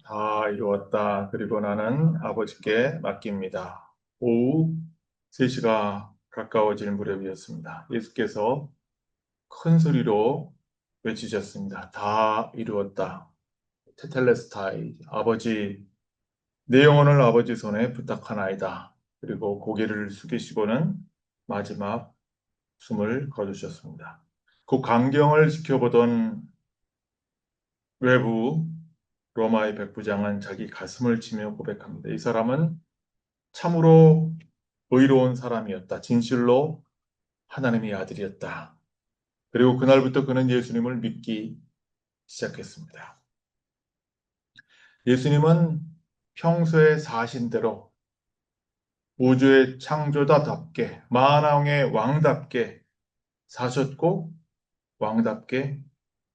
다 이루었다. 그리고 나는 아버지께 맡깁니다. 오후 3시가 가까워질 무렵이었습니다. 예수께서 큰 소리로 외치셨습니다. 다 이루었다. 테텔레스타이, 아버지, 내 영혼을 아버지 손에 부탁하나이다. 그리고 고개를 숙이시고는 마지막 숨을 거두셨습니다. 그 광경을 지켜보던 외부 로마의 백부장은 자기 가슴을 치며 고백합니다. 이 사람은 참으로 의로운 사람이었다. 진실로 하나님의 아들이었다. 그리고 그날부터 그는 예수님을 믿기 시작했습니다. 예수님은 평소에 사신 대로 우주의 창조자답게 만왕의 왕답게 사셨고 왕답게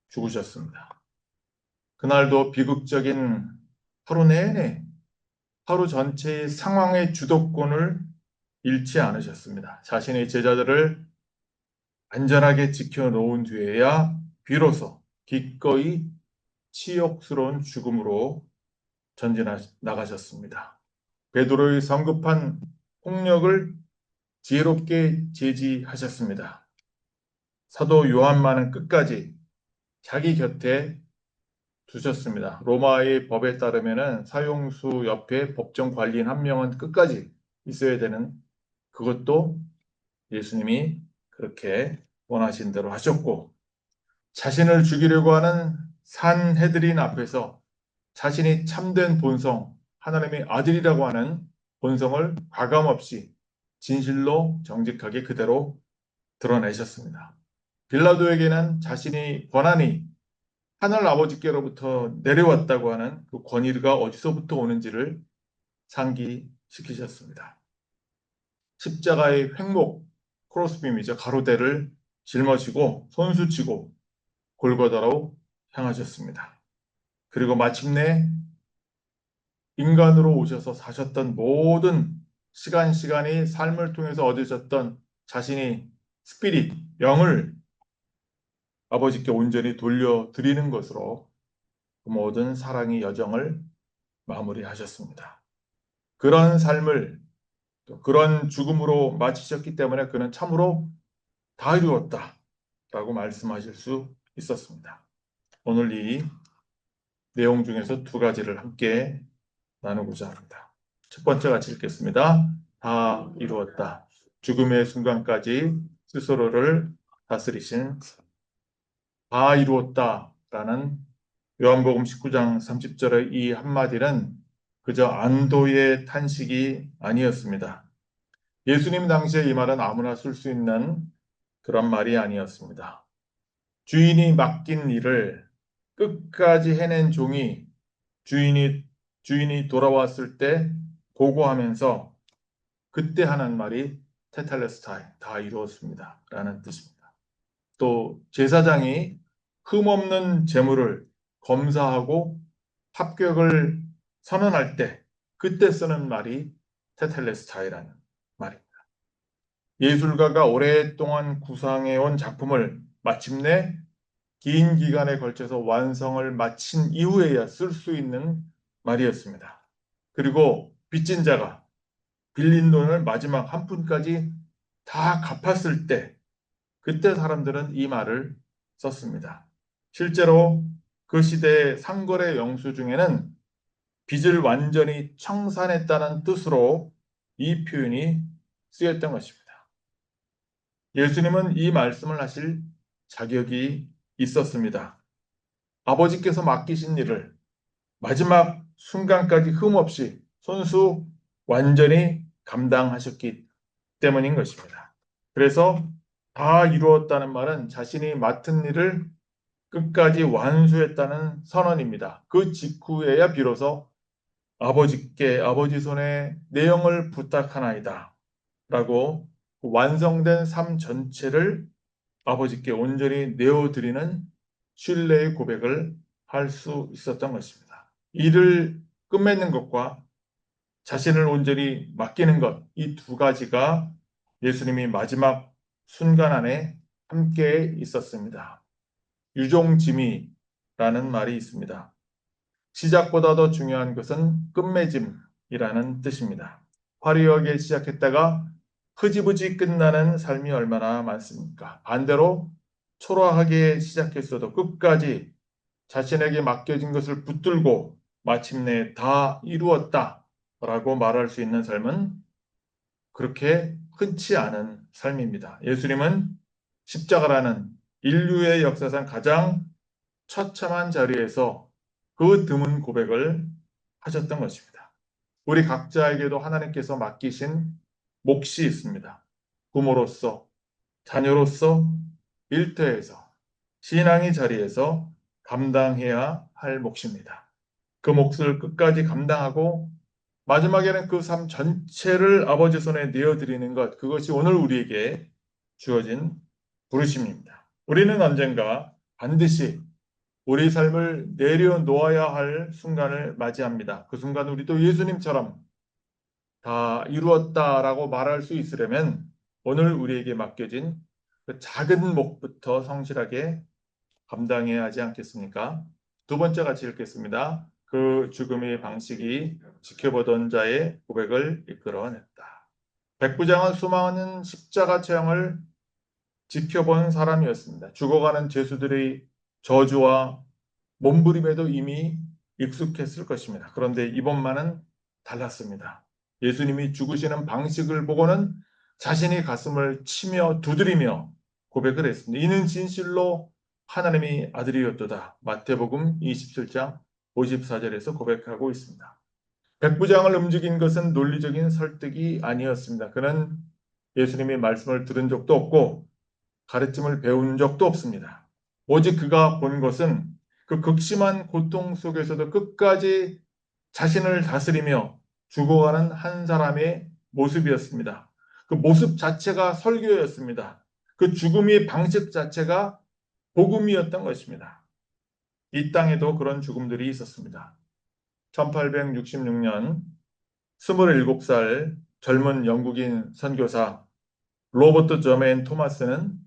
죽으셨습니다. 그날도 비극적인 하루 내내 하루 전체의 상황의 주도권을 잃지 않으셨습니다. 자신의 제자들을 안전하게 지켜놓은 뒤에야 비로소 기꺼이 치욕스러운 죽음으로 전진하 나가셨습니다. 베드로의 성급한 폭력을 지혜롭게 제지하셨습니다. 사도 요한만은 끝까지 자기 곁에 두셨습니다. 로마의 법에 따르면 사용수 옆에 법정 관리인 한 명은 끝까지 있어야 되는 그것도 예수님이 그렇게 원하신 대로 하셨고 자신을 죽이려고 하는 산헤드린 앞에서 자신이 참된 본성, 하나님의 아들이라고 하는 본성을 과감없이 진실로 정직하게 그대로 드러내셨습니다. 빌라도에게는 자신이 권한이 하늘 아버지께로부터 내려왔다고 하는 그 권위가 어디서부터 오는지를 상기시키셨습니다. 십자가의 횡목, 크로스빔이죠. 가로대를 짊어지고 손수치고 골고다로 향하셨습니다. 그리고 마침내 인간으로 오셔서 사셨던 모든 시간이 삶을 통해서 얻으셨던 자신이 스피릿, 영을 아버지께 온전히 돌려드리는 것으로 그 모든 사랑의 여정을 마무리하셨습니다. 그런 삶을 또 그런 죽음으로 마치셨기 때문에 그는 참으로 다 이루었다 라고 말씀하실 수 있었습니다. 오늘 이 내용 중에서 두 가지를 함께 나누고자 합니다. 첫 번째 같이 읽겠습니다. 다 이루었다. 죽음의 순간까지 스스로를 다스리신 다 이루었다라는 요한복음 19장 30절의 이 한마디는 그저 안도의 탄식이 아니었습니다. 예수님 당시에 이 말은 아무나 쓸 수 있는 그런 말이 아니었습니다. 주인이 맡긴 일을 끝까지 해낸 종이 주인이 돌아왔을 때 보고하면서 그때 하는 말이 테텔레스타이, 다 이루었습니다. 라는 뜻입니다. 또 제사장이 흠없는 제물을 검사하고 합격을 선언할 때 그때 쓰는 말이 테텔레스타이라는 말입니다. 예술가가 오랫동안 구상해온 작품을 마침내 긴 기간에 걸쳐서 완성을 마친 이후에야 쓸 수 있는 말이었습니다. 그리고 빚진 자가 빌린 돈을 마지막 한 푼까지 다 갚았을 때 그때 사람들은 이 말을 썼습니다. 실제로 그 시대의 상거래 영수 중에는 빚을 완전히 청산했다는 뜻으로 이 표현이 쓰였던 것입니다. 예수님은 이 말씀을 하실 자격이 있었습니다. 아버지께서 맡기신 일을 마지막 순간까지 흠없이 손수 완전히 감당하셨기 때문인 것입니다. 그래서 다 이루었다는 말은 자신이 맡은 일을 끝까지 완수했다는 선언입니다. 그 직후에야 비로소 아버지 손에 내 영을 부탁하나이다 라고 완성된 삶 전체를 아버지께 온전히 내어드리는 신뢰의 고백을 할 수 있었던 것입니다. 일을 끝맺는 것과 자신을 온전히 맡기는 것, 이 두 가지가 예수님이 마지막 순간 안에 함께 있었습니다. 유종지미라는 말이 있습니다. 시작보다 더 중요한 것은 끝맺음이라는 뜻입니다. 화려하게 시작했다가 흐지부지 끝나는 삶이 얼마나 많습니까? 반대로 초라하게 시작했어도 끝까지 자신에게 맡겨진 것을 붙들고 마침내 다 이루었다라고 말할 수 있는 삶은 그렇게 흔치 않은 삶입니다. 예수님은 십자가라는 인류의 역사상 가장 처참한 자리에서 그 드문 고백을 하셨던 것입니다. 우리 각자에게도 하나님께서 맡기신 몫이 있습니다. 부모로서, 자녀로서, 일터에서, 신앙의 자리에서 감당해야 할 몫입니다. 그 몫을 끝까지 감당하고 마지막에는 그 삶 전체를 아버지 손에 내어드리는 것, 그것이 오늘 우리에게 주어진 부르심입니다. 우리는 언젠가 반드시 우리 삶을 내려놓아야 할 순간을 맞이합니다. 그 순간 우리도 예수님처럼 다 이루었다라고 말할 수 있으려면 오늘 우리에게 맡겨진 그 작은 몫부터 성실하게 감당해야 하지 않겠습니까? 두 번째 같이 읽겠습니다. 그 죽음의 방식이 지켜보던 자의 고백을 이끌어냈다. 백부장은 수많은 십자가 체형을 지켜본 사람이었습니다. 죽어가는 죄수들의 저주와 몸부림에도 이미 익숙했을 것입니다. 그런데 이번만은 달랐습니다. 예수님이 죽으시는 방식을 보고는 자신이 가슴을 치며 두드리며 고백을 했습니다. 이는 진실로 하나님의 아들이었도다. 마태복음 27장 54절에서 고백하고 있습니다. 백부장을 움직인 것은 논리적인 설득이 아니었습니다. 그는 예수님의 말씀을 들은 적도 없고 가르침을 배운 적도 없습니다. 오직 그가 본 것은 그 극심한 고통 속에서도 끝까지 자신을 다스리며 죽어가는 한 사람의 모습이었습니다. 그 모습 자체가 설교였습니다. 그 죽음의 방식 자체가 복음이었던 것입니다. 이 땅에도 그런 죽음들이 있었습니다. 1866년 27살 젊은 영국인 선교사 로버트 저메인 토마스는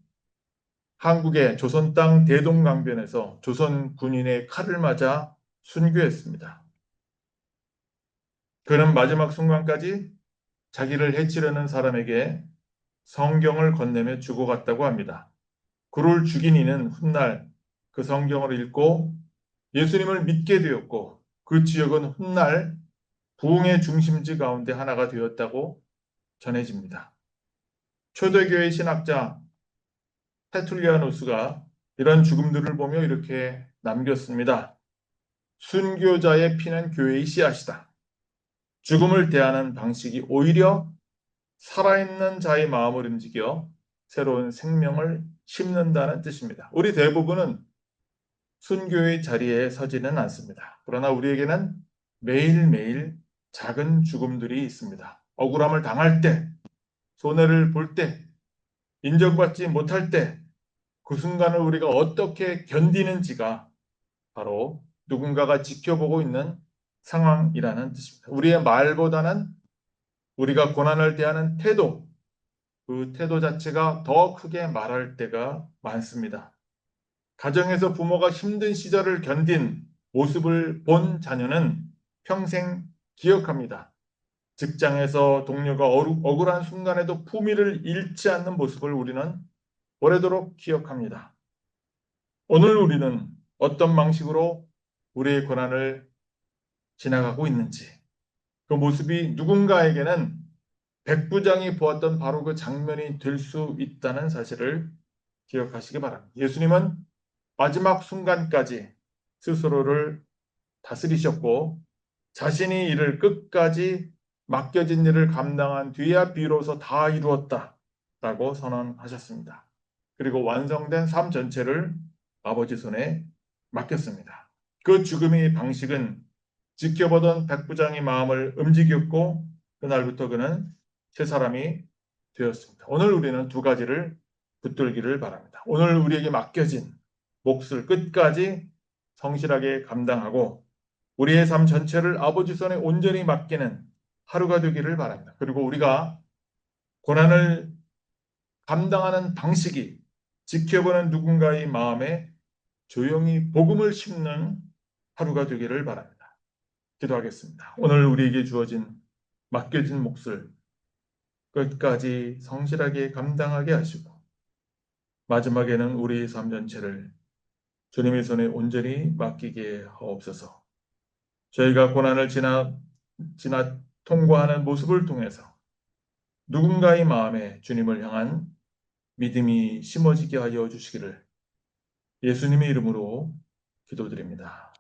한국의 조선 땅 대동강변에서 조선 군인의 칼을 맞아 순교했습니다. 그는 마지막 순간까지 자기를 해치려는 사람에게 성경을 건네며 죽어갔다고 합니다. 그를 죽인 이는 훗날 그 성경을 읽고 예수님을 믿게 되었고 그 지역은 훗날 부흥의 중심지 가운데 하나가 되었다고 전해집니다. 초대교회 신학자 테툴리아누스가 이런 죽음들을 보며 이렇게 남겼습니다. 순교자의 피는 교회의 씨앗이다. 죽음을 대하는 방식이 오히려 살아있는 자의 마음을 움직여 새로운 생명을 심는다는 뜻입니다. 우리 대부분은 순교의 자리에 서지는 않습니다. 그러나 우리에게는 매일매일 작은 죽음들이 있습니다. 억울함을 당할 때, 손해를 볼 때, 인정받지 못할 때, 그 순간을 우리가 어떻게 견디는지가 바로 누군가가 지켜보고 있는 상황이라는 뜻입니다. 우리의 말보다는 우리가 고난을 대하는 태도, 그 태도 자체가 더 크게 말할 때가 많습니다. 가정에서 부모가 힘든 시절을 견딘 모습을 본 자녀는 평생 기억합니다. 직장에서 동료가 억울한 순간에도 품위를 잃지 않는 모습을 우리는 오래도록 기억합니다. 오늘 우리는 어떤 방식으로 우리의 고난을 지나가고 있는지, 그 모습이 누군가에게는 백부장이 보았던 바로 그 장면이 될 수 있다는 사실을 기억하시기 바랍니다. 예수님은 마지막 순간까지 스스로를 다스리셨고 자신이 이를 끝까지 맡겨진 일을 감당한 뒤에야 비로소 다 이루었다라고 선언하셨습니다. 그리고 완성된 삶 전체를 아버지 손에 맡겼습니다. 그 죽음의 방식은 지켜보던 백부장의 마음을 움직였고 그날부터 그는 새 사람이 되었습니다. 오늘 우리는 두 가지를 붙들기를 바랍니다. 오늘 우리에게 맡겨진 몫을 끝까지 성실하게 감당하고 우리의 삶 전체를 아버지 손에 온전히 맡기는 하루가 되기를 바랍니다. 그리고 우리가 고난을 감당하는 방식이 지켜보는 누군가의 마음에 조용히 복음을 심는 하루가 되기를 바랍니다. 기도하겠습니다. 오늘 우리에게 주어진 맡겨진 몫을 끝까지 성실하게 감당하게 하시고 마지막에는 우리 삶 전체를 주님의 손에 온전히 맡기게 하옵소서. 저희가 고난을 지나 통과하는 모습을 통해서 누군가의 마음에 주님을 향한 믿음이 심어지게 하여 주시기를 예수님의 이름으로 기도드립니다.